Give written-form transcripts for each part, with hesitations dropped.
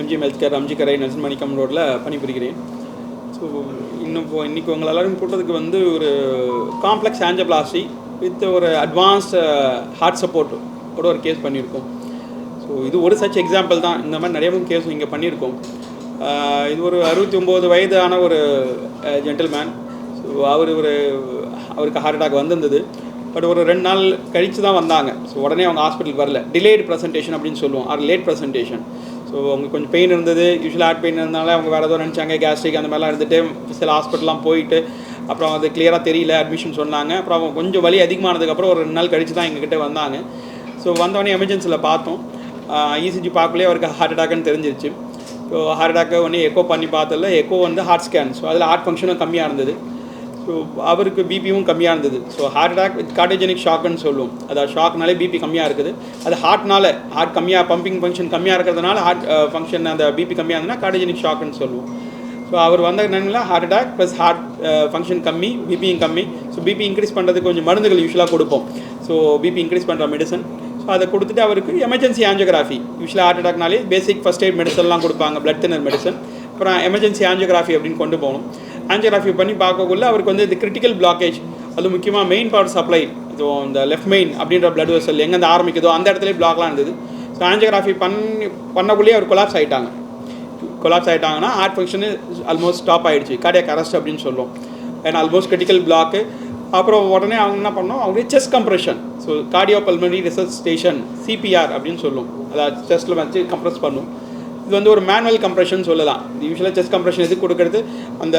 MGM health care Aminjikarai Narsan மணிக்கம் ரோட்டில் பணிபுரிகிறேன். So இன்றைக்கி உங்களை எல்லாரும் கூட்டத்துக்கு வந்து ஒரு காம்ப்ளெக்ஸ் ஆஞ்சியோபிளாஸ்டி வித் ஒரு அட்வான்ஸ்டு ஹார்ட் சப்போர்ட் கூட ஒரு கேஸ் பண்ணியிருக்கோம். ஸோ இது ஒரு சச் எக்ஸாம்பிள் தான். இந்த மாதிரி நிறைய கேஸ் இங்கே பண்ணியிருக்கோம். இது ஒரு 69 வயதான ஒரு ஜென்டில்மேன். ஸோ அவருக்கு ஹார்ட் அட்டாக் வந்திருந்தது. பட் ஒரு 2 நாள் கழித்து தான் வந்தாங்க. ஸோ உடனே அவங்க ஹாஸ்பிட்டலுக்கு வரல. டிலேடு ப்ரெசன்டேஷன் அப்படின்னு சொல்லுவோம், ஆர் லேட் ப்ரெசன்டேஷன். ஸோ அவங்களுக்கு கொஞ்சம் பெயின் இருந்தது. யூஸ்வலாக ஹார்ட் பெயின் இருந்தனால அவங்க வேறு ஏதோ நினச்சாங்க, கேஸ்ட்ரிக் அந்த மாதிரிலாம் இருந்துட்டு சில ஹாஸ்பிட்டல்லாம் போயிட்டு அப்புறம் அது கிளியராக தெரியல, அட்மிஷன் சொன்னாங்க. அப்புறம் அவங்க கொஞ்சம் வலி அதிகமானதுக்கப்புறம் ஒரு 2 நாள் கழித்து தான் எங்ககிட்ட வந்தாங்க. ஸோ வந்தவொடனே எமர்ஜென்சியில் பார்த்தோம். இசிஜி பார்க்கலே அவருக்கு ஹார்ட் அட்டாக்னு தெரிஞ்சிருச்சு. ஸோ ஹார்ட் அட்டாக்கை உடனே எக்கோ பண்ணி பார்த்ததில் எக்கோ வந்து ஹார்ட் ஸ்கேன். ஸோ அதில் ஹார்ட் ஃபங்க்ஷனும் கம்மியாக இருந்தது. ஸோ அவருக்கு பிபியும் கம்மியாக இருந்தது. So heart attack with cardiogenic ஷாக்குன்னு சொல்லுவோம். அதாவது ஷாக்னாலே பிபி கம்மியாக இருக்குது. அது ஹார்ட்னால ஹார்ட் கம்மியாக பம்பிங் ஃபங்க்ஷன் கம்மியாக இருக்கிறதுனால ஹார்ட் ஃபங்க்ஷன் அந்த பிபி கம்மியாக இருந்ததுன்னா கார்டியோஜெனிக் ஷாக்குன்னு சொல்லுவோம். ஸோ அவர் வந்த நேரத்தில் heart attack plus heart function கம்மி, பிபியும் கம்மி. ஸோ பிபி இன்க்ரீஸ் பண்ணுறதுக்கு கொஞ்சம் மருந்துகள் யூஸ்வலாக கொடுப்போம். ஸோ பிபி இன்க்ரீஸ் பண்ணுற மெடிசன். ஸோ அதை கொடுத்துட்டு அவருக்கு எமர்ஜென்சி ஆஞ்சியோகிராஃபி, யூஸ்வலாக ஹார்ட் அட்டாக்னாலே பேசிக் ஃபஸ்ட் எய்ட் மெடிசன்லாம் கொடுப்பாங்க, பிளட் தின்னர் மெடிசன். அப்புறம் எமர்ஜென்சி ஆஞ்சியோகிராஃபி அப்படின்னு கொண்டு போகணும். ஆஞ்சியோகிராஃபி பண்ணி பார்க்கக்குள்ள அவருக்கு வந்து இது கிரிட்டிக்கல் பிளாக்கேஜ், அது முக்கியமாக மெயின் பவர் சப்ளை, ஸோ இந்த லெஃப்ட் மெயின் அப்படின்ற பிளட் வெசல் எங்கேருந்து ஆரம்பிக்குதோ அந்த இடத்துல பிளாக்லாம் இருந்தது. ஸோ ஆஞ்சியோகிராஃபி பண்ணக்குள்ளேயே அவர் கொலாப்ஸ் ஆகிட்டாங்கன்னா ஹார்ட் ஃபங்க்ஷனு ஆல்மோஸ்ட் ஸ்டாப் ஆகிடுச்சு, கார்டியாக் அரெஸ்ட் அப்படின்னு சொல்லுவோம். ஏன்னா ஆல்மோஸ்ட் கிரிட்டிக்கல் பிளாக்கு. அப்புறம் உடனே அவங்க என்ன பண்ணோம், அவங்களே chest compression, so cardio pulmonary resuscitation, CPR அப்படின்னு சொல்லுவோம். அதாவது செஸ்ட்டில் வச்சு கம்ப்ரெஸ் பண்ணும். இது வந்து ஒரு மேனுவல் கம்ப்ரெஷன் சொல்லலாம். யூஸ்வலாக செஸ்ட் கம்ப்ரெஷன் எதுக்கு கொடுக்குறது, அந்த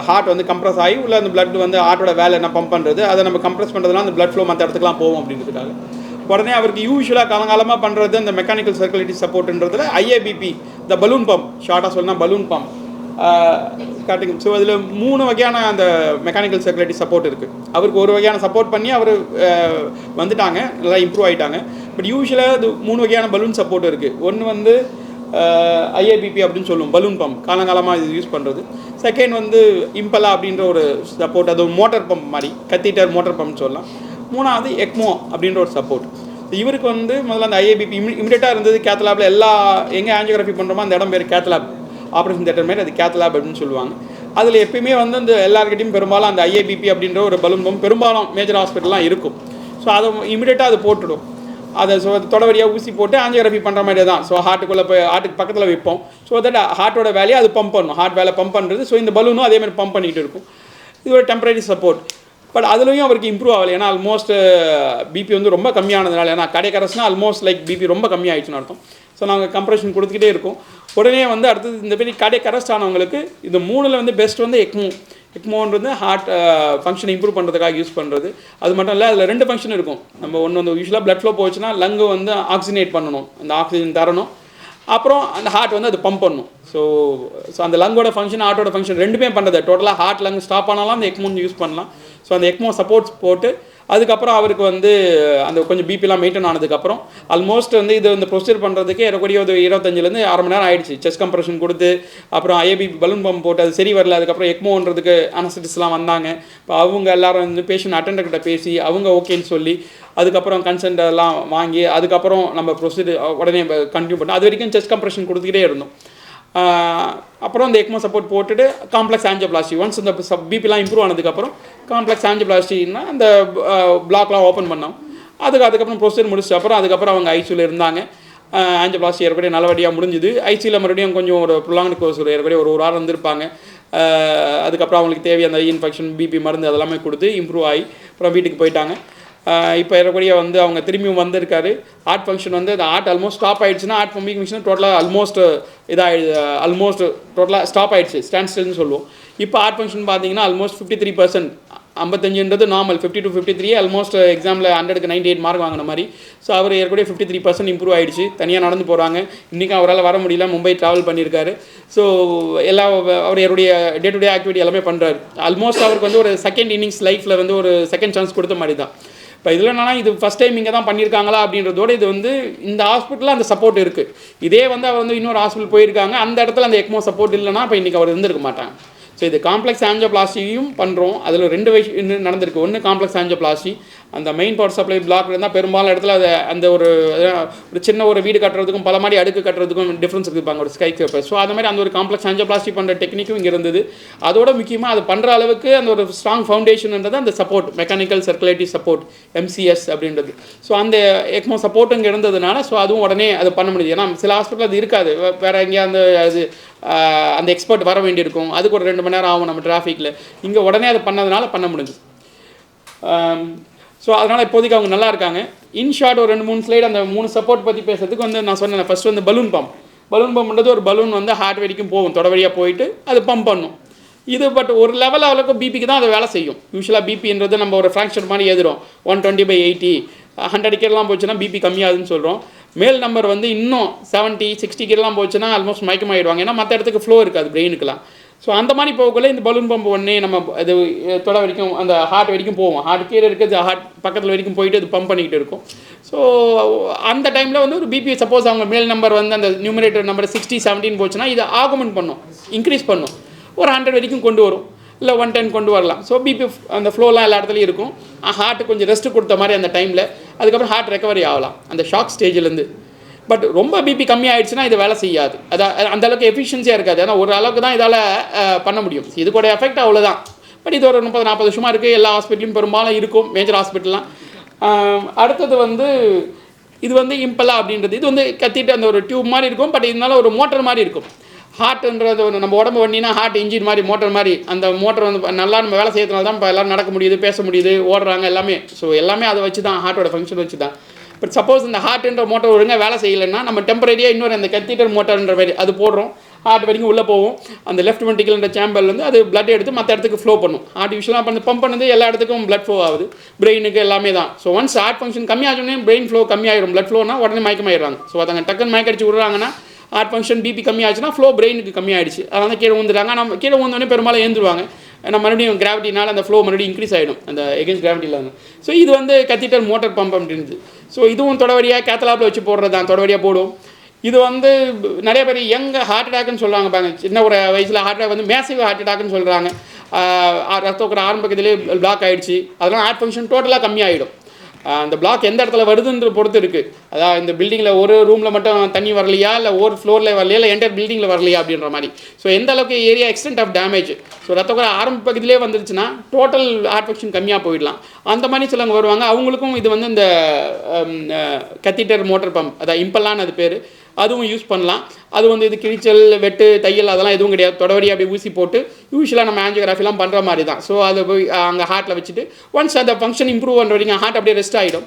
ஹார்ட் வந்து கம்ப்ரெஸ் ஆகி உள்ள அந்த பிளட் வந்து ஹார்ட்டோட வேலை என்ன பம்ப் பண்ணுறது, அதை நம்ம கம்ப்ரெஸ் பண்ணுறதுலாம் அந்த பிளட் ஃப்ளோ மற்ற இடத்துக்குலாம் போகும் அப்படின்றதுக்காக. உடனே அவருக்கு யூஸ்வலாக காலங்காலமாக பண்ணுறது அந்த மெக்கானிக்கல் சர்க்குலேட்டரி சப்போர்ட்ன்றதுல ஐஏபிபி, இந்த பலூன் பம்ப், ஷார்ட்டாக சொல்லலாம் பலூன் பம்ப் காட்டுங்க. ஸோ அதில் 3 வகையான அந்த மெக்கானிக்கல் சர்க்குலேட்டரி சப்போர்ட் இருக்குது. அவருக்கு ஒரு வகையான சப்போர்ட் பண்ணி அவர் வந்துட்டாங்க, நல்லா இம்ப்ரூவ் ஆகிட்டாங்க. பட் யூஸ்வலாக அது 3 வகையான பலூன் சப்போர்ட் இருக்குது. ஒன்று வந்து ஐஏபிபி அப்படின்னு சொல்லுவோம், பலூன் பம்ப், காலங்காலமாக இது யூஸ் பண்ணுறது. செகண்ட் வந்து இம்பலா அப்படின்ற ஒரு சப்போர்ட், அது ஒரு மோட்டர் பம்ப் மாதிரி, கத்தீட்டர் மோட்டர் பம்ப் சொல்லலாம். 3வது எக்மோ அப்படின்ற ஒரு சப்போர்ட். இவருக்கு வந்து முதல்ல அந்த ஐஏபிபி இமிடியேட்டாக இருந்தது. கேத்லாபில் எல்லா எங்கே ஆஞ்சியோகிராஃபி பண்ணுறோமோ அந்த இடம் பேர் கேத்லாப், ஆப்ரேஷன் தேட்டர் மாதிரி, அது கேத்லாப் அப்படின்னு சொல்லுவாங்க. அதில் எப்பயுமே வந்து அந்த எல்லாருக்கிட்டையும் பெரும்பாலும் அந்த ஐஏபிபி அப்படின்ற ஒரு பலூன் பம்ப் பெரும்பாலும் மேஜர் ஹாஸ்பிட்டல்லாம் இருக்கும். ஸோ அதை இமிடியேட்டாக அது போட்டுடும். அதை ஸோ தொடவரியாக ஊசி போட்டு ஆஞ்சியோகிராஃபி பண்ணுற மாதிரி தான். ஸோ ஹார்ட்டுக்குள்ளே போய் ஹார்ட்டுக்கு பக்கத்தில் வைப்போம். ஸோ தட் ஹார்ட்டோட வேலையை அது பம்ப் பண்ணணும், ஹார்ட் வேலை பம்ப் பண்ணுறது. ஸோ இந்த பலூனும் அதேமாதிரி பம்ப் பண்ணிகிட்டு இருக்கும். இது ஒரு டெம்பரரி சப்போர்ட். பட் அதுலேயும் அவருக்கு இம்ப்ரூவ் ஆகலை. ஏன்னா ஆல்மோஸ்ட் பிபி வந்து ரொம்ப கம்மியானதுனால, ஏன்னா கார்டியாக் அரெஸ்ட்னா ஆல்மோஸ்ட் லைக் பிபி ரொம்ப கம்மியாகிடுச்சுன்னு அர்த்தம். ஸோ நாங்கள் கம்ப்ரெஷன் கொடுத்துக்கிட்டே இருக்கோம். உடனே வந்து அடுத்தது இந்த மாதிரி கார்டியாக் அரெஸ்ட் ஆனவங்களுக்கு இந்த 3ல் வந்து பெஸ்ட் வந்து எக்மோன்றது ஹார்ட் ஃபங்க்ஷனை இம்ப்ரூவ் பண்ணுறதுக்காக யூஸ் பண்ணுறது. அது மட்டும் இல்லை, அதில் 2 ஃபங்க்ஷன் இருக்கும். நம்ம ஒன்று வந்து யூஸ்வலாக பிளட் ஃப்ளோ போச்சுன்னா லங்கு வந்து ஆக்சிஜனேட் பண்ணணும், அந்த ஆக்சிஜன் தரணும். அப்புறம் அந்த ஹார்ட் வந்து அது பம்ப் பண்ணணும். ஸோ அந்த லங்கோட ஃபங்க்ஷன் ஹார்ட்டோட ஃபங்க்ஷன் ரெண்டுமே பண்ணுறது. டோட்டலாக ஹார்ட் லங் ஸ்டாப் ஆனாலும் அந்த எக்மோ யூஸ் பண்ணலாம். ஸோ அந்த எக்மோ சப்போர்ட்ஸ் போட்டு அதுக்கப்புறம் அவருக்கு வந்து அந்த கொஞ்சம் பிபிலாம் மெயின்டைன் ஆனதுக்கப்புறம் ஆல்மோஸ்ட் வந்து இது இந்த ப்ரொசீஜர் பண்ணுறதுக்கு ஏறக்கூடிய ஒரு 25லேருந்து 1/2 மணி நேரம் ஆயிடுச்சு. செஸ்ட் கம்ப்ரெஷன் கொடுத்து அப்புறம் ஐஏபிபி பலூன் பம்ப் போட்டு அது சரி வரல. அதுக்கப்புறம் எக்மோன்றதுக்கு அனஸ்தட்டிஸ்ட்லாம் வந்தாங்க. இப்போ அவங்க எல்லாரும் வந்து பேஷண்ட் அட்டெண்டர்கிட்ட பேசி அவங்க ஓகேன்னு சொல்லி அதுக்கப்புறம் கன்சென்ட் எல்லாம் வாங்கி அதுக்கப்புறம் நம்ம ப்ரொசீஜர் உடனே கண்டினியூ பண்ணோம். அது வரைக்கும் செஸ்ட் கம்ப்ரெஷன் கொடுத்துக்கிட்டே இருந்தோம். அப்புறம் அந்த எக்மோ சப்போர்ட் போட்டுட்டு காம்ப்ளெக்ஸ் ஆஞ்சியோபிளாஸ்டி, ஒன்ஸ் இந்த பிபிலாம் இம்ப்ரூவ் ஆனதுக்கப்புறம் காம்ப்ளெக்ஸ் ஆஞ்சியோபிளாஸ்டின்னா அந்த பிளாக்லாம் ஓப்பன் பண்ணோம். அதுக்கப்புறம் ப்ரொசீஜர் முடிச்சு அதுக்கப்புறம் அவங்க ஐசியூவில் இருந்தாங்க. ஆஞ்சியோபிளாஸ்டி ஏற்கனவே நல்லபடியாக முடிஞ்சுது. ஐசியூவில் மறுபடியும் கொஞ்சம் ஒரு ப்ரொலாங்டு கோர்ஸ் ஏற்கனவே ஒரு வாரம் இருந்திருப்பாங்க. அதுக்கப்புறம் அவங்களுக்கு தேவையான இன்ஃபெக்ஷன் பிபி மருந்து அதெல்லாமே கொடுத்து இம்ப்ரூவ் ஆகி அப்புறம் வீட்டுக்கு போயிட்டாங்க. இப்போ ஏறக்கூடிய வந்து அவங்க திரும்பியும் வந்திருக்காரு. ஹார்ட் ஃபங்க்ஷன் வந்து அந்த ஹார்ட் ஆல்மோஸ்ட் ஸ்டாப் ஆகிடுச்சுன்னா ஹார்ட் பம்பிங் ஃபங்க்ஷன் டோட்டலாக ஆல்மோஸ்ட் டோட்டலாக ஸ்டாப் ஆகிடுச்சு, ஸ்டாண்ட் ஸ்டில்னு சொல்லுவோம். இப்போ ஹார்ட் ஃபங்க்ஷன் பார்த்தீங்கன்னா ஆல்மோஸ்ட் 53%, 55ன்றது நார்மல், 50 to 53 ஆல்மோஸ்ட் எக்ஸாமில் 100க்கு 98 மார்க் வாங்கின மாதிரி. ஸோ அவர் ஏற்கனவே 53% இம்ப்ரூவ் ஆகிடுச்சு. தனியாக நடந்து போகிறாங்க. இன்றைக்கி அவரால் வர முடியல, மும்பை ட்ராவல் பண்ணியிருக்காரு. ஸோ அவர் அவருடைய டே டு டே ஆக்டிவிட்டி எல்லாமே பண்ணுறாரு. ஆல்மோஸ்ட் அவருக்கு வந்து ஒரு செகண்ட் இன்னிங்ஸ் லைஃப்பில் வந்து ஒரு செகண்ட் சான்ஸ் கொடுத்த மாதிரி தான். இப்போ இதில் என்னன்னா, இது ஃபஸ்ட் டைம் இங்கே தான் பண்ணியிருக்காங்களா அப்படின்றதோடு இது வந்து இந்த ஹாஸ்பிட்டலில் அந்த சப்போர்ட் இருக்குது. இதே வந்து அவர் வந்து இன்னொரு ஹாஸ்பிட்டல் போயிருக்காங்க, அந்த இடத்துல அந்த எக்மோ சப்போர்ட் இல்லைன்னா இப்போ இன்றைக்கி அவர் இருந்திருக்க மாட்டாங்க. ஸோ இது காம்ப்ளெக்ஸ் ஆஞ்சியோபிளாஸ்டியும் பண்ணுறோம். அதில் 2 விஷயம் நடந்திருக்கு. ஒன்று காம்ப்ளெக்ஸ் ஆஞ்சியோபிளாஸ்டி, அந்த மெயின் பவர் சப்ளை பிளாக் இருந்தால் பெரும்பாலும் இடத்துல அது அந்த ஒரு சின்ன ஒரு வீடு கட்டுறதுக்கும் பல மாடி அடுக்கு கட்டுறதுக்கும் டிஃப்ரென்ஸ் இருப்பாங்க ஒரு ஸ்கை ஸ்கேப்பர். ஸோ அந்த மாதிரி அந்த ஒரு காம்ப்ளெக்ஸ் ஆஞ்சியோபிளாஸ்டி பண்ணுற டெக்னிக்கும் இங்கே இருந்தது. அதோட முக்கியமாக அது பண்ணுற அளவுக்கு அந்த ஒரு ஸ்ட்ராங் ஃபவுண்டேஷன்ன்றது அந்த சப்போர்ட் மெக்கானிக்கல் சர்க்குலேட்டிவ் சப்போர்ட் MCS அப்படின்றது. ஸோ அந்த எக்மோ சப்போர்ட் இங்கே இருந்ததுனால ஸோ அதுவும் உடனே அது பண்ண முடியுது. ஏன்னா சில ஹாஸ்பிட்டல் அது இருக்காது, வேறு எங்கேயா அந்த எக்ஸ்பர்ட் வர வேண்டியிருக்கும், அதுக்கு ஒரு 2 மணி நேரம் ஆகும் நம்ம டிராஃபிக்கில். இங்கே உடனே அது பண்ணதுனால பண்ண முடிஞ்சு. ஸோ அதனால் இப்போதைக்கு அவங்க நல்லா இருக்காங்க. இன்ஷார்ட் ஒரு 2-3 ஸ்லைடு அந்த 3 சப்போர்ட் பற்றி பேசுறதுக்கு நான் சொன்னேன். ஃபஸ்ட்டு பலூன் பம்ப்ன்றது ஒரு பலூன் ஹார்ட் வரைக்கும் போகும், தொட வழியாக போயிட்டு அது பம்ப் பண்ணும். இது பட் ஒரு லெவல் அளவுக்கு பிபிக்கு தான் அது வேலை செய்யும். யூஸ்வலாக பிபின்றது நம்ம ஒரு ஃப்ராக்சர் மாதிரி எழுதுறோம், 120/80 100 கிலோலாம் போச்சுன்னா பிபி கம்மியாகுதுன்னு சொல்கிறோம். மேல் நம்பர் இன்னும் 70-60 கிலோலாம் போச்சுன்னா ஆல்மோஸ்ட் மயக்கமாயிடுவாங்க. ஏன்னா மற்ற இடத்துக்கு ஃப்ளோ இருக்காது பிரெயினுக்குலாம். ஸோ அந்த மாதிரி போகக்குள்ள இந்த பலூன் பம்ப் நம்ம அது தொட வரைக்கும் அந்த ஹார்ட் வரைக்கும் போவோம். ஹார்ட் கீழே இருக்குது, ஹார்ட் பக்கத்தில் வரைக்கும் போயிட்டு அது பம்ப் பண்ணிக்கிட்டு இருக்கும். ஸோ அந்த டைமில் ஒரு பிபி சப்போஸ் அவங்க மேல் நம்பர் அந்த நியூமரேட்டர் நம்பர் 60-70 போச்சுன்னா இது ஆகுமெண்ட் பண்ணும், இன்க்ரீஸ் பண்ணும், ஒரு 100 வரைக்கும் கொண்டு வரும், இல்லை 110 கொண்டு வரலாம். ஸோ பிபி அந்த ஃப்ளோலாம் எல்லா இடத்துலையும் இருக்கும். ஹார்ட்டு கொஞ்சம் ரெஸ்ட்டு கொடுத்த மாதிரி அந்த டைமில், அதுக்கப்புறம் ஹார்ட் ரெக்கவரி ஆகலாம் அந்த ஷாக் ஸ்டேஜ்லேருந்து. பட் ரொம்ப பிபி கம்மியாகிடுச்சுன்னா இது வேலை செய்யாது, அந்தளவுக்கு எஃபிஷியன்சியாக இருக்காது. ஏன்னா ஒரு அளவுக்கு தான் இதால் பண்ண முடியும். இது கூட எஃபெக்ட் அவ்வளோதான். பட் இது ஒரு 30-40 வருஷமாக இருக்குது, எல்லா ஹாஸ்பிட்டலையும் பெரும்பாலும் இருக்கும், மேஜர் ஹாஸ்பிட்டல்லாம். அடுத்தது இது இம்பலா அப்படின்றது. இது கத்திட்டு அந்த ஒரு டியூப் மாதிரி இருக்கும், பட் இதனால ஒரு மோட்டர் மாதிரி இருக்கும். ஹார்ட்ன்றது நம்ம உடம்பு வண்டினா ஹார்ட் இன்ஜின் மாதிரி, மோட்டர் மாதிரி. அந்த மோட்டர் நல்லா நம்ம வேலை செய்யறதுனால தான் இப்போ எல்லோரும் நடக்க முடியுது, பேச முடியுது, ஓடுறாங்க எல்லாமே. ஸோ எல்லாமே அதை வச்சு தான், ஹார்ட்டோட ஃபங்க்ஷன் வச்சு தான். பட் சப்போஸ் இந்த ஹார்ட்ன்ற மோட்டர் ஒழுங்காக வேலை செய்யலைன்னா நம்ம டெம்பரரியாக இன்னொரு அந்த கத்தீட்டர் மோட்டர்ன்ற மாதிரி அது போடுறோம். ஹார்ட் வரைக்கும் உள்ளே போகும், அந்த லெஃப்ட் வென்ட்ரிக்கிள்ன்ற சேம்பர்லேருந்து அது பிளட் எடுத்து மற்ற இடத்துக்கு ஃப்ளோ பண்ணும். ஹார்ட் யூஸ்வலாக பண்ணி பம்ப் பண்ணது எல்லா இடத்துக்கும் பிளட் ஃப்ளோ ஆகுது, பிரெயினுக்கு எல்லாமே தான். ஸோ ஒன்ஸ் ஹார்ட் ஃபங்க்ஷன் கம்மியாகனே பிரெயின் ஃப்ளோ கம்மியாயிடும், பிளட் ஃப்ளோனா உடனே மயக்கமாயிடுறாங்க. ஸோ அதை டக்குன்னு மயக்கடிச்சு விடுறாங்கன்னா ஹார்ட் ஃபங்க்ஷன் பிபி கம்மியாச்சுன்னா ஃப்ளோ பிரெயினுக்கு கம்மியாயிடுச்சு, அதனால கீழே ஊந்துறாங்க. நம்ம கீழே ஊந்தோடனே பெரும்பாலும் ஏந்துருவாங்க. நம்ம மறுபடியும் கிராவிட்டினால அந்த ஃப்ளோ மறுபடியும் இன்க்ரீஸ் ஆகிடும், அந்த எகென்ஸ்ட் கிராவிட்டியில். ஸோ இது கத்தீட்டர் மோட்டர் பம்ப் அப்படின்றது. ஸோ இதுவும் தொடவடியாக கேத்தலாப்பில் வச்சு போடுறது தான், தொடவடியாக போடும். இது நிறைய பேர் ஹார்ட் அட்டாக்னு சொல்கிறாங்க பாருங்க, சின்ன ஒரு வயசில் ஹார்ட் அட்டாக் மேசிவ் ஹார்ட் அட்டாக்னு சொல்கிறாங்க. ரத்த ஓட்டம் ஆரம்பத்திலே பிளாக் ஆகிடுச்சு, அதெல்லாம் ஹார்ட் ஃபங்க்ஷன் டோட்டலாக கம்மியாகிடும். அந்த பிளாக் எந்த இடத்துல வருதுன்ற பொறுத்து இருக்குது. அதாவது இந்த பில்டிங்கில் ஒரு ரூமில் மட்டும் தண்ணி வரலையா, இல்லை ஒரு ஃப்ளோரில் வரலையா, இல்லை என்டையர் பில்டிங்கில் வரலையா அப்படின்ற மாதிரி. ஸோ எந்த அளவுக்கு area extent of damage, so ரத்த ஆரம்ப பகுதியிலே வந்துருச்சுன்னா டோட்டல் ஹார்ட் ஃபங்க்ஷன் கம்மியாக போயிடலாம். அந்த மாதிரி சிலவங்க வருவாங்க, அவங்களுக்கும் இது இந்த கத்தீட்டர் மோட்டர் பம்ப், அதாவது இம்பலான்னு அது பேர், அதுவும் யூஸ் பண்ணலாம். அது இது கிழிச்சல், வெட்டு, தையல் அதெல்லாம் எதுவும் கிடையாது. தொடவடி அப்படி ஊசி போட்டு யூஸ்வலாக நம்ம ஆஞ்சியோகிராஃபிலாம் பண்ணுற மாதிரி தான். ஸோ அதை போய் அங்கே ஹார்ட்டில் வச்சுட்டு ஒன்ஸ் அந்த ஃபங்க்ஷன் இம்ப்ரூவ் பண்ணுற வரைக்கும் ஹார்ட் அப்படியே ரெஸ்ட் ஆகிடும்.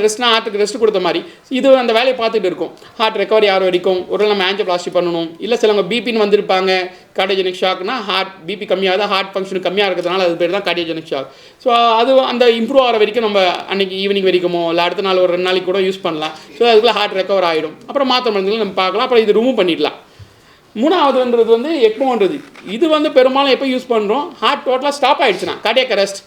ரெஸ்ட்னா ஹார்ட்டுக்கு ரெஸ்ட் கொடுத்த மாதிரி. இது அந்த வேலையை பார்த்துட்டு இருக்கும். ஹார்ட் ரெக்கவரி ஆகிற வரைக்கும் ஒரு நம்ம ஆஞ்சியோபிளாஸ்டி பண்ணணும். இல்லை சிலவங்க பிபின்னு வந்திருப்பாங்க, கார்டியோஜெனிக் ஷாக்னா ஹார்ட் பிபி கம்மியாகுது, ஹார்ட் ஃபங்க்ஷன் கம்மியாக இருக்கிறதுனால அது பேர் தான் கார்டியோஜெனிக் ஷாக். ஸோ அது அந்த இம்ப்ரூவ் ஆகிற வரைக்கும் நம்ம அன்றைக்கி ஈவினிங் வரைக்குமோ இல்லை அடுத்த நாள் ஒரு 2 நாளைக்கு கூட யூஸ் பண்ணலாம். ஸோ அதுக்குள்ளே ஹார்ட் ரெக்கவர் ஆகிடும். அப்புறம் மாத்திரை மருந்துகள் நம்ம பார்க்கலாம். அப்புறம் இது ரிமூவ் பண்ணிடலாம். மூணாவதுன்றது எக்மோன்றது. இது பெரும்பாலும் எப்போ யூஸ் பண்ணுறோம், ஹார்ட் டோட்டலாக ஸ்டாப் ஆகிடுச்சுன்னா, கார்டியாக் அரெஸ்ட்,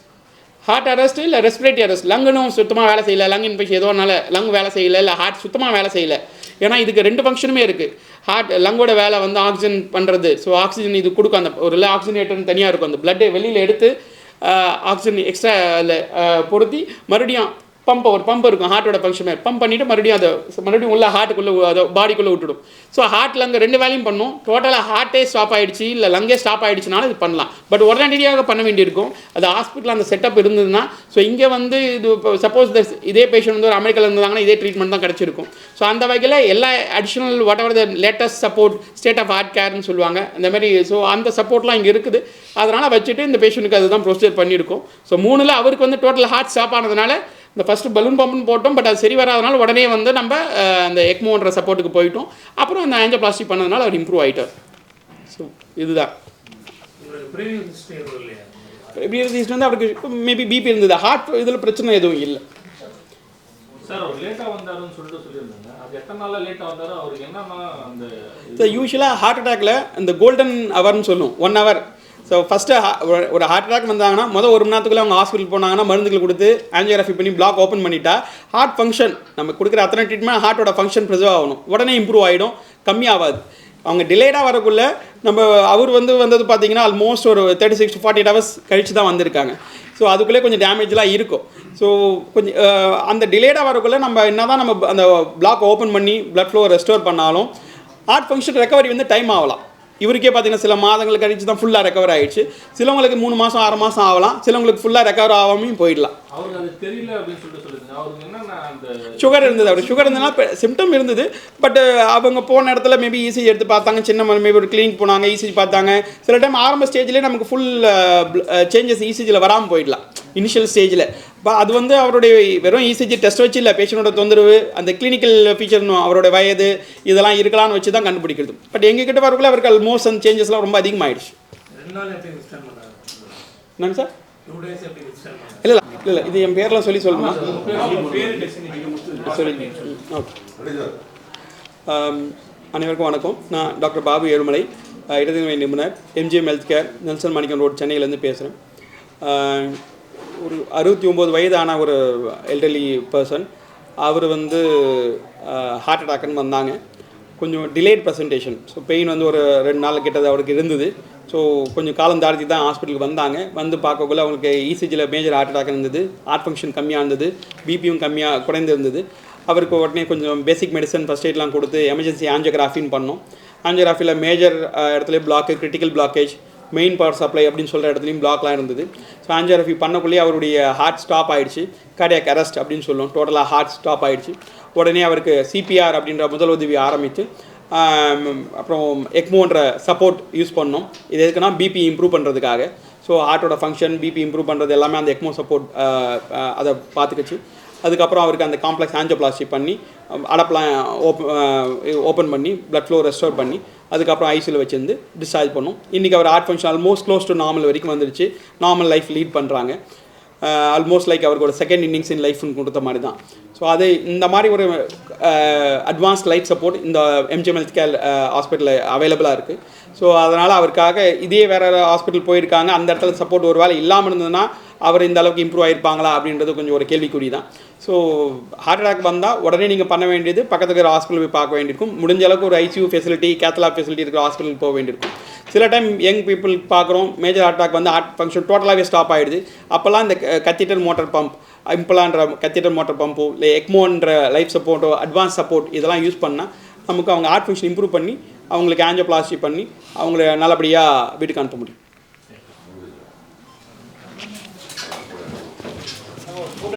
ஹார்ட் அரெஸ்ட் இல்லை ரெஸ்பிரேட்டரி அரெஸ்ட், லங்குனும் சுத்தமாக வேலை செய்யலை, லங் இன்ஃபெக்ஷன் ஏதோனால லங் வேலை செய்யலை, இல்லை ஹார்ட் சுத்தமாக வேலை செய்யலை. ஏன்னா இதுக்கு 2 ஃபங்க்ஷனுமே இருக்குது. ஹார்ட் லங்கோட வேலை ஆக்சிஜன் பண்ணுறது. ஸோ ஆக்சிஜன் இது கொடுக்கும், அந்த ஒரு ஆக்சிஜனேட்டர்னு தனியாக இருக்கும். அந்த பிளட்டை வெளியில் எடுத்து ஆக்சிஜன் எக்ஸ்ட்ரா பொருத்தி மறுபடியும் ஒரு பம்ப் இருக்கும், ஹார்ட்டோட ஃபங்க்ஷன் பம்ப் பண்ணிவிட்டு மறுபடியும் உள்ள ஹார்ட்டுக்குள்ளே அதை பாடிக்குள்ளே விட்டுடும். ஸோ ஹார்ட் லங்கு 2 வேலையும் பண்ணும். டோட்டலாக ஹார்ட்டே ஸ்டாப் ஆகிடுச்சு இல்லை லங்கே ஸ்டாப் ஆகிடுச்சுனாலும் இது பண்ணலாம். பட் உடனடியாக பண்ண வேண்டியிருக்கும். அது ஹாஸ்பிட்டலில் அந்த செட்டப் இருந்ததுன்னா. ஸோ இங்கே இது சப்போஸ் இதே பேஷண்ட் ஒரு அமெரிக்காவில் இருந்தாங்கன்னா இதே ட்ரீட்மெண்ட் தான் கிடச்சிருக்கும். ஸோ அந்த வகையில் எல்லா additional whatever the latest support, state of heart கேர்னு சொல்லுவாங்க அந்த மாதிரி. ஸோ அந்த சப்போர்ட்லாம் இங்கே இருக்குது. அதனால் வச்சுட்டு இந்த பேஷண்ட்டுக்கு அதுதான் ப்ரொசீஜர் பண்ணியிருக்கோம். ஸோ 3ல் அவருக்கு டோட்டல் ஹார்ட் ஸ்டாப் ஆனதுனால இந்த ஃபஸ்ட்டு பலூன் பம்புன்னு போட்டோம். பட் அது சரி வராதனால உடனே நம்ம அந்த எக்மோன்ற சப்போர்ட்டுக்கு போயிட்டோம். அப்புறம் அந்த ஆஞ்சியோபிளாஸ்டி பண்ணதுனால அவர் இம்ப்ரூவ் ஆகிட்டார். ஸோ இதுதான் ப்ரீவியஸ் ஹிஸ்டரி. அவருக்கு மேபி பிபி இருந்தது, ஹார்ட் இதில் பிரச்சனை எதுவும் இல்லை. யூஸ்வலாக ஹார்ட் அட்டாக்ல இந்த கோல்டன் ஹவர்னு சொல்லுவோம், 1 hour. ஸோ ஃபஸ்ட்டு ஒரு ஹார்ட் அட்டாக் வந்தாங்கன்னா 1 மணி நேரத்துக்குள்ளே அவங்க ஹாஸ்பிட்டல் போனாங்கன்னா மருந்துகள் கொடுத்து ஆஞ்சியோகிராஃபி பண்ணி பிளாக் ஓப்பன் பண்ணிட்டா ஹார்ட் ஃபங்க்ஷன் நம்ம கொடுக்குற அத்தனை ட்ரீட்மெண்ட் ஹார்ட்டோட ஃபங்க்ஷன் ப்ரிசர்வ் ஆகணும், உடனே இம்ப்ரூவ் ஆகிடும், கம்மியாகாது. அவங்க டிலேடாக வரக்குள்ள நம்ம அவர் வந்தது பார்த்தீங்கன்னா ஆல்மோஸ்ட் ஒரு 36 to 48 ஹவர்ஸ் கழித்து தான் வந்திருக்காங்க. ஸோ அதுக்குள்ளே கொஞ்சம் டேமேஜ்லாம் இருக்கும். ஸோ கொஞ்சம் அந்த டிலேடாக வரக்குள்ளே நம்ம என்ன தான் நம்ம அந்த பிளாக் ஓப்பன் பண்ணி பிளட் ஃப்ளோ ரெஸ்டோர் பண்ணாலும் ஹார்ட் ஃபங்க்ஷன் ரெக்கவரி வந்து டைம் ஆகலாம். இவருக்கே பார்த்தீங்கன்னா சில மாதங்கள் கழிச்சு தான் ஃபுல்லாக ரெக்கவர் ஆகிடுச்சு. சிலவங்களுக்கு 3 மாதம் 6 மாதம் ஆகலாம், சிலவங்களுக்கு ஃபுல்லாக ரெக்கவர் ஆகாமையும் போயிடலாம். சுகர் இருந்தது, அவர் சுகர் இருந்ததுன்னா சிம்டம் இருந்தது. பட் அவங்க போன இடத்துல மேபி இசிஜி எடுத்து பார்த்தாங்க, சின்ன மேபி ஒரு கிளினிக் போனாங்க, இசிஜி பார்த்தாங்க. சில டைம் ஆரம்ப ஸ்டேஜ்லேயே நமக்கு ஃபுல் சேஞ்சஸ் இசிஜியில் வராமல் போயிடலாம் இனிஷியல் ஸ்டேஜில். அது வந்து அவருடைய வெறும் இசிஜி டெஸ்ட் வச்சு இல்லை, பேஷண்டோட தொந்தரவு, அந்த கிளினிக்கல் ஃபீச்சர், அவரோட வயது இதெல்லாம் இருக்கலாம்னு வச்சு தான் கண்டுபிடிக்கிறது. பட் எங்ககிட்ட வரக்குள்ள அவருக்கு ஆல்மோஸ்ட் அந்த சேஞ்சஸ்லாம் ரொம்ப அதிகமாகிடுச்சு. என்னங்க சார்? இல்லை இல்லை, இது என் பேர்லாம் சொல்லணுமா? சொல்லி ஓகே. அனைவருக்கும் வணக்கம். நான் டாக்டர் பாபு ஏழுமலை, இடதுநிலை நிபுணர், எம்ஜிஎம் ஹெல்த் கேர், நெல்சன் மாணிக்கம் ரோட், சென்னையிலேருந்து பேசுகிறேன். ஒரு 69 வயதான ஒரு எல்டர்லி பர்சன். அவர் வந்து ஹார்ட் அட்டாக்னு வந்தாங்க. கொஞ்சம் டிலேட் ப்ரெசன்டேஷன். ஸோ பெயின் வந்து ஒரு 2 நாள் கிட்டது அவருக்கு இருந்தது. ஸோ கொஞ்சம் காலம் தாழ்த்தி தான் ஹாஸ்பிட்டலுக்கு வந்தாங்க. வந்து பார்க்கக்குள்ள அவங்களுக்கு இசிஜியில் மேஜர் ஹார்ட் அட்டாக் இருந்தது, ஹார்ட் ஃபங்க்ஷன் கம்மியாக இருந்தது, பிபியும் குறைந்து இருந்தது. அவருக்கு உடனே கொஞ்சம் பேசிக் மெடிசன் ஃபஸ்ட் எய்ட்லாம் கொடுத்து எமர்ஜென்சி ஆஞ்சியோகிராஃபின்னு பண்ணோம். ஆஞ்சியோகிராஃபியில் மேஜர் இடத்துலையும் block, critical blockage, main power supply அப்படின்னு சொல்கிற இடத்துலையும் பிளாக்லாம் இருந்தது. ஸோ ஆஞ்சியோகிராஃபி பண்ணக்குள்ளேயே அவருடைய ஹார்ட் ஸ்டாப் ஆகிடுச்சு, கார்டியாக் அரெஸ்ட் அப்படின்னு சொல்லுவோம். டோட்டலாக ஹார்ட் ஸ்டாப் ஆகிடுச்சு. உடனே அவருக்கு சிபிஆர் அப்படின்ற முதல் உதவி ஆரம்பித்து அப்புறம் எக்மோன்ற சப்போர்ட் யூஸ் பண்ணோம். இது எதுக்குன்னா பிபி இம்ப்ரூவ் பண்ணுறதுக்காக. ஸோ ஹார்ட்டோட ஃபங்க்ஷன், பிபி இம்ப்ரூவ் பண்ணுறது எல்லாமே அந்த எக்மோ சப்போர்ட் அதை பார்த்துக்கிச்சு. அதுக்கப்புறம் அவருக்கு அந்த காம்ப்ளெக்ஸ் ஆஞ்சியோபிளாஸ்டி பண்ணி அடப்பெலாம் ஓப்பன் பண்ணி பிளட் ஃப்ளோ ரெஸ்டோர் பண்ணி அதுக்கப்புறம் ஐசியூவில் வச்சுருந்து டிஸ்சார்ஜ் பண்ணோம். இன்றைக்கி அவர் heart function almost close to normal வரைக்கும் வந்துடுச்சு. நார்மல் லைஃப் லீட் பண்ணுறாங்க. ஆல்மோஸ்ட் லைக் அவருக்கு ஒரு செகண்ட் இன்னிங்ஸ் இன் லைஃப்னு கொடுத்த மாதிரி தான். ஸோ அது இந்த மாதிரி ஒரு அட்வான்ஸ்ட் லைஃப் சப்போர்ட் இந்த எம்ஜிஎம் ஹெல்த் கேர் ஹாஸ்பிட்டலில் அவைலபிளாக இருக்குது. ஸோ அதனால் அவருக்காக இதே வேறு ஹாஸ்பிட்டல் போயிருக்காங்க, அந்த இடத்துல சப்போர்ட் ஒரு வேளை இல்லாமல் இருந்ததுன்னா அவர் இந்த அளவுக்கு இம்ப்ரூவ் ஆகிருப்பாங்களா அப்படின்றது கொஞ்சம் ஒரு கேள்விக்குறி தான். ஸோ ஹார்ட் அட்டாக் வந்தால் உடனே நீங்கள் பண்ண வேண்டியது பக்கத்துக்கு இருக்கிற ஹாஸ்பிட்டல் போய் பார்க்க வேண்டியிருக்கும். முடிஞ்ச அளவுக்கு ஒரு ஐசியூ ஃபெசிலிட்டி, கேத்லாப் ஃபெசிலிட்டி இருக்கிற ஹாஸ்பிட்டலுக்கு போக வேண்டியிருக்கும். சில டைம் யங் பீப்புள் பார்க்குறோம் மேஜர் ஹார்ட் அட்டாக் வந்து ஹார்ட் ஃபங்க்ஷன் டோட்டலாகவே ஸ்டாப் ஆகிடுது. அப்போல்லாம் இந்த கத்தீட்டர் மோட்டர் பம்ப், இம்பலான்ற கத்தீட்டர் மோட்டர் பம்போ இல்லை எக்மோன்ற லைஃப் சப்போர்ட்டோ அட்வான்ஸ் சப்போர்ட் இதெல்லாம் யூஸ் பண்ணால் நமக்கு அவங்க ஹார்ட் ஃபங்க்ஷன் இம்ப்ரூவ் பண்ணி அவங்களுக்கு ஆஞ்சியோபிளாஸ்டி பண்ணி அவங்கள நல்லபடியாக வீட்டுக்கு அனுப்ப முடியும்.